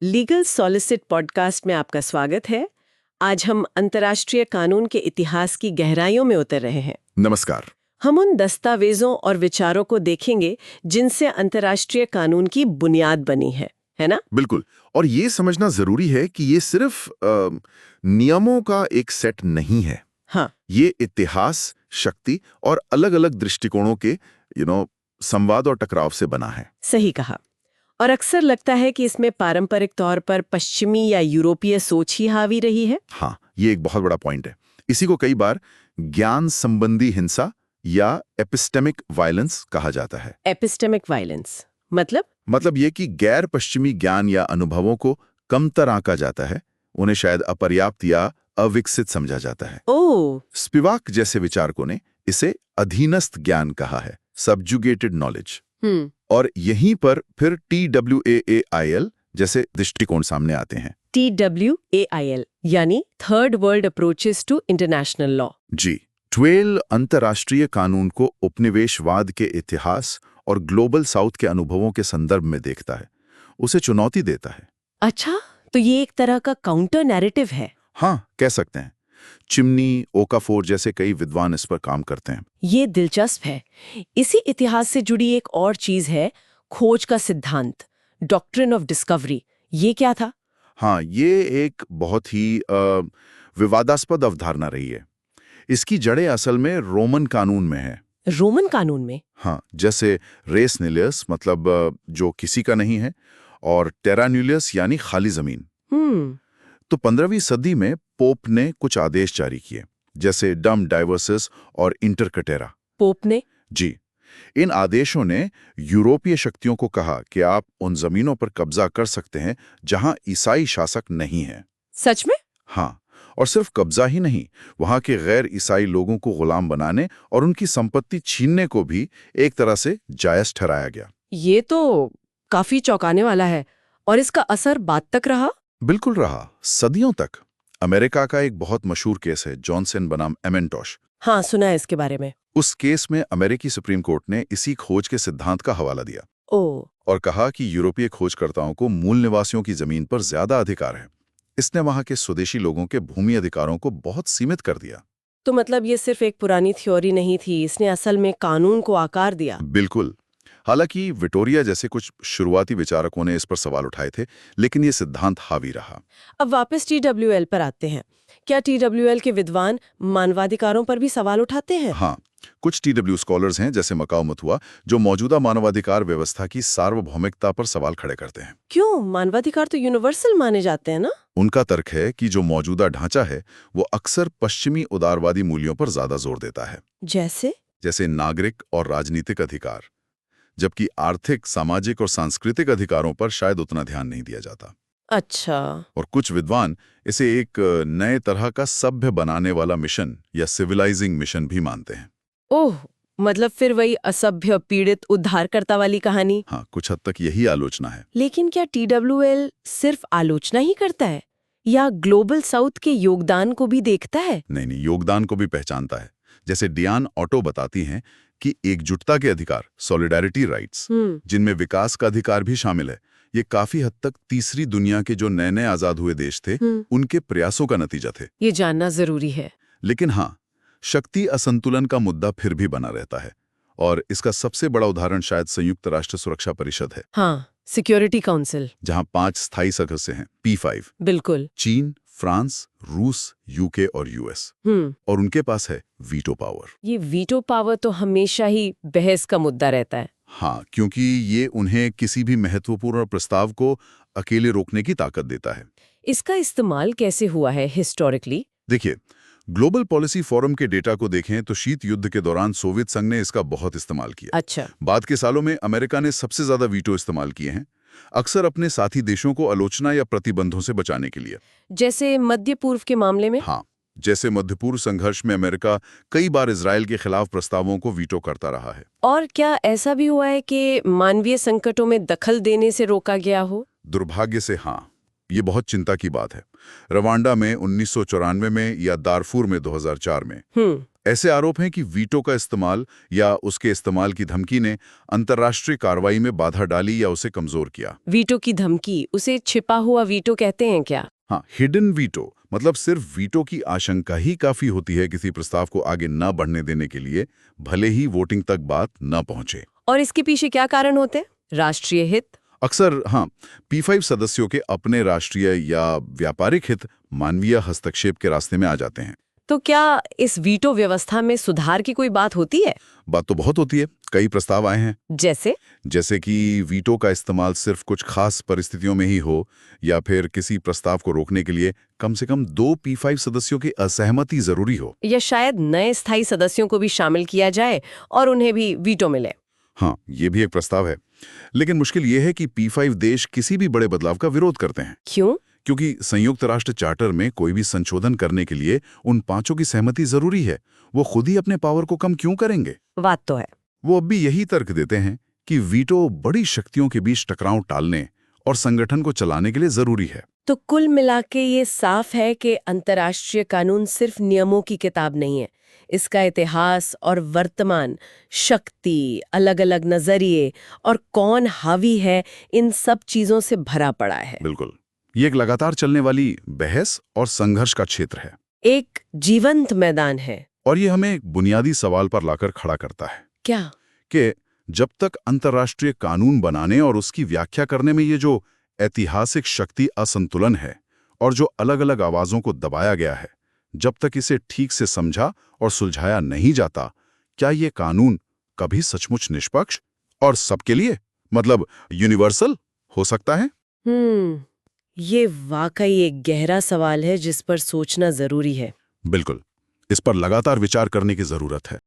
Legal solicit podcast में आपका स्वागत है। आज हम अंतर्राष्ट्रीय कानून के इतिहास की गहराइयों में उतर रहे हैं। नमस्कार। हम उन दस्तावेजों और विचारों को देखेंगे जिनसे अंतर्राष्ट्रीय कानून की बुनियाद बनी है ना? बिल्कुल। और ये समझना जरूरी है कि ये सिर्फ नियमों का एक सेट नहीं है। हाँ, ये इतिहास, शक्ति और अलग-अलग दृष्टिकोणों के संवाद और टकराव से बना है। सही कहा। और अक्सर लगता है कि इसमें पारंपरिक तौर पर पश्चिमी या यूरोपीय सोच ही हावी रही है। हाँ, ये एक बहुत बड़ा पॉइंट है। इसी को कई बार ज्ञान संबंधी हिंसा या एपिस्टेमिक वायलेंस कहा जाता है। एपिस्टेमिक वायलेंस मतलब ये कि गैर पश्चिमी ज्ञान या अनुभवों को कमतर आंका जाता है, उन्हें शायद अपर्याप्त या अविकसित समझा जाता है। ओह, स्पिवाक जैसे विचारकों ने इसे अधीनस्थ ज्ञान कहा है, सबजुगेटेड नॉलेज। और यहीं पर फिर TWAAIL जैसे दृष्टिकोण सामने आते हैं। TWAIL यानी third world approaches to international law. जी, 12 अंतर्राष्ट्रीय कानून को उपनिवेशवाद के इतिहास और ग्लोबल साउथ के अनुभवों के संदर्भ में देखता है, उसे चुनौती देता है। अच्छा, तो ये एक तरह का काउंटर नैरेटिव है। हाँ, कह सकते हैं। चिमनी, ओकाफोर जैसे कई विद्वान इस पर काम करते हैं। ये दिलचस्प है। इसी इतिहास से जुड़ी एक और चीज है, खोज का सिद्धांत, डॉक्ट्रिन ऑफ डिस्कवरी। ये क्या था? हाँ, ये एक बहुत ही विवादास्पद अवधारणा रही है। इसकी जड़ें असल में रोमन कानून में है। रोमन कानून में? हाँ, जैसे रेस निलियस मतलब जो किसी का नहीं है, और टेरा न्यूलियस यानी खाली जमीन। तो 15वीं सदी में पोप ने कुछ आदेश जारी किए, जैसे डम डाइवर्सिस और इंटरकटेरा। पोप ने? जी, इन आदेशों ने यूरोपीय शक्तियों को कहा कि आप उन जमीनों पर कब्जा कर सकते हैं जहां ईसाई शासक नहीं है। सच में? हाँ, और सिर्फ कब्जा ही नहीं, वहां के गैर ईसाई लोगों को गुलाम बनाने और उनकी संपत्ति छीनने को भी एक तरह से जायज ठहराया गया। ये तो काफी चौंकाने वाला है। और इसका असर बाद तक रहा? बिल्कुल रहा, सदियों तक। अमेरिका का एक बहुत मशहूर केस है, जॉनसन बनाम एमेंटोश। हाँ, सुना है इसके बारे में। उस केस में अमेरिकी सुप्रीम कोर्ट ने इसी खोज के सिद्धांत का हवाला दिया ओह, और कहा कि यूरोपीय खोजकर्ताओं को मूल निवासियों की जमीन पर ज्यादा अधिकार है। इसने वहां के स्वदेशी लोगों के भूमि अधिकारों को बहुत सीमित कर दिया। तो मतलब ये सिर्फ एक पुरानी थ्योरी नहीं थी, इसने असल में कानून को आकार दिया। बिल्कुल। हालांकि विक्टोरिया जैसे कुछ शुरुआती विचारकों ने इस पर सवाल उठाए थे, लेकिन ये सिद्धांत हावी रहा। अब वापस TWL पर आते हैं। क्या TWL के विद्वान मानवाधिकारों पर भी सवाल उठाते हैं? हाँ, कुछ TW स्कॉलर्स हैं जैसे मकाउ मथुआ, जो मौजूदा मानवाधिकार व्यवस्था की सार्वभौमिकता पर सवाल खड़े करते हैं। क्यों? मानवाधिकार तो यूनिवर्सल माने जाते हैं ना? उनका तर्क है कि जो मौजूदा ढांचा है वो अक्सर पश्चिमी उदारवादी मूल्यों पर ज्यादा जोर देता है, जैसे नागरिक और राजनीतिक अधिकार, जबकि आर्थिक, सामाजिक और सांस्कृतिक अधिकारों पर शायद उतना ध्यान नहीं दिया जाता। अच्छा। और कुछ विद्वान इसे एक नए तरह का सभ्य बनाने वाला मिशन या सिविलाइजिंग मिशन भी मानते हैं। ओह, मतलब फिर वही असभ्य, पीड़ित, उद्धारकर्ता वाली कहानी। हाँ, कुछ हद तक यही आलोचना है। लेकिन क्या TWL सिर्फ आलोचना ही करता है या ग्लोबल साउथ के योगदान को भी देखता है? नहीं, योगदान को भी पहचानता है। जैसे डियान ऑटो बताती हैं कि एकजुटता के अधिकार, सॉलिडारिटी राइट्स, जिनमें विकास का अधिकार भी शामिल है, ये काफी हद तक तीसरी दुनिया के जो नए नए आजाद हुए देश थे, उनके प्रयासों का नतीजा थे। ये जानना जरूरी है। लेकिन हाँ, शक्ति असंतुलन का मुद्दा फिर भी बना रहता है, और इसका सबसे बड़ा उदाहरण शायद संयुक्त राष्ट्र सुरक्षा परिषद है। हाँ, सिक्योरिटी काउंसिल, जहां 5 स्थायी सदस्य हैं, P5। बिल्कुल। चीन, फ्रांस, रूस, UK और US। और उनके पास है वीटो पावर। ये वीटो पावर तो हमेशा ही बहस का मुद्दा रहता है। हाँ, क्योंकि ये उन्हें किसी भी महत्वपूर्ण प्रस्ताव को अकेले रोकने की ताकत देता है। इसका इस्तेमाल कैसे हुआ है हिस्टोरिकली? देखिए, ग्लोबल पॉलिसी फोरम के डेटा को देखें तो शीत युद्ध के दौरान सोवियत संघ ने इसका बहुत इस्तेमाल किया। अच्छा। बाद के सालों में अमेरिका ने सबसे ज्यादा वीटो इस्तेमाल किए हैं, अक्सर अपने साथी देशों को आलोचना या प्रतिबंधों से बचाने के लिए। जैसे मध्य पूर्व के मामले में? हाँ, जैसे मध्य पूर्व संघर्ष में अमेरिका कई बार इजराइल के खिलाफ प्रस्तावों को वीटो करता रहा है। और क्या ऐसा भी हुआ है कि मानवीय संकटों में दखल देने से रोका गया हो? दुर्भाग्य से हाँ, ये बहुत चिंता की बात है। रवांडा में 1994 में या दारफूर में 2004 में। ऐसे आरोप हैं कि वीटो का इस्तेमाल या उसके इस्तेमाल की धमकी ने अंतर्राष्ट्रीय कार्रवाई में बाधा डाली या उसे कमजोर किया। वीटो की धमकी, उसे छिपा हुआ वीटो कहते हैं क्या? हाँ, हिडन वीटो मतलब सिर्फ वीटो की आशंका ही काफी होती है किसी प्रस्ताव को आगे न बढ़ने देने के लिए, भले ही वोटिंग तक बात न पहुंचे। और इसके पीछे क्या कारण होते हैं? राष्ट्रीय हित? अक्सर हाँ, P5 सदस्यों के अपने राष्ट्रीय या व्यापारिक हित मानवीय हस्तक्षेप के रास्ते में आ जाते हैं। तो क्या इस वीटो व्यवस्था में सुधार की कोई बात होती है? बात तो बहुत होती है, कई प्रस्ताव आए हैं। जैसे कि वीटो का इस्तेमाल सिर्फ कुछ खास परिस्थितियों में ही हो, या फिर किसी प्रस्ताव को रोकने के लिए कम से कम 2 P5 सदस्यों की असहमति जरूरी हो, या शायद नए स्थायी सदस्यों को भी शामिल किया जाए और उन्हें भी वीटो मिले। हाँ, ये भी एक प्रस्ताव है। लेकिन मुश्किल ये है कि P5 देश किसी भी बड़े बदलाव का विरोध करते हैं। क्यों? क्योंकि संयुक्त राष्ट्र चार्टर में कोई भी संशोधन करने के लिए उन 5 की सहमति जरूरी है। वो खुद ही अपने पावर को कम क्यों करेंगे? बात तो है। वो अब भी यही तर्क देते हैं कि वीटो बड़ी शक्तियों के बीच टकराव टालने और संगठन को चलाने के लिए जरूरी है। तो कुल मिलाके ये साफ है कि अंतर्राष्ट्रीय कानून सिर्फ नियमों की किताब नहीं है। इसका इतिहास और वर्तमान, शक्ति, अलग-अलग नजरिए और कौन हावी है, इन सब चीजों से भरा पड़ा है। बिल्कुल, ये एक लगातार चलने वाली बहस और संघर्ष का क्षेत्र है। एक जीवंत मैदान है। और ये हमें एक बुनियादी सवाल पर लाकर खड़ा करता है। क्या? कि जब तक अंतर्राष्ट्रीय कानून बनाने और उसकी व्याख्या करने में ये जो ऐतिहासिक शक्ति असंतुलन है और जो अलग-अलग आवाजों को दबाया गया है, जब तक इसे ठीक से समझा और सुलझाया नहीं जाता, क्या ये कानून कभी सचमुच निष्पक्ष और सबके लिए, मतलब यूनिवर्सल हो सकता है? ये वाकई एक गहरा सवाल है जिस पर सोचना जरूरी है। बिल्कुल, इस पर लगातार विचार करने की जरूरत है।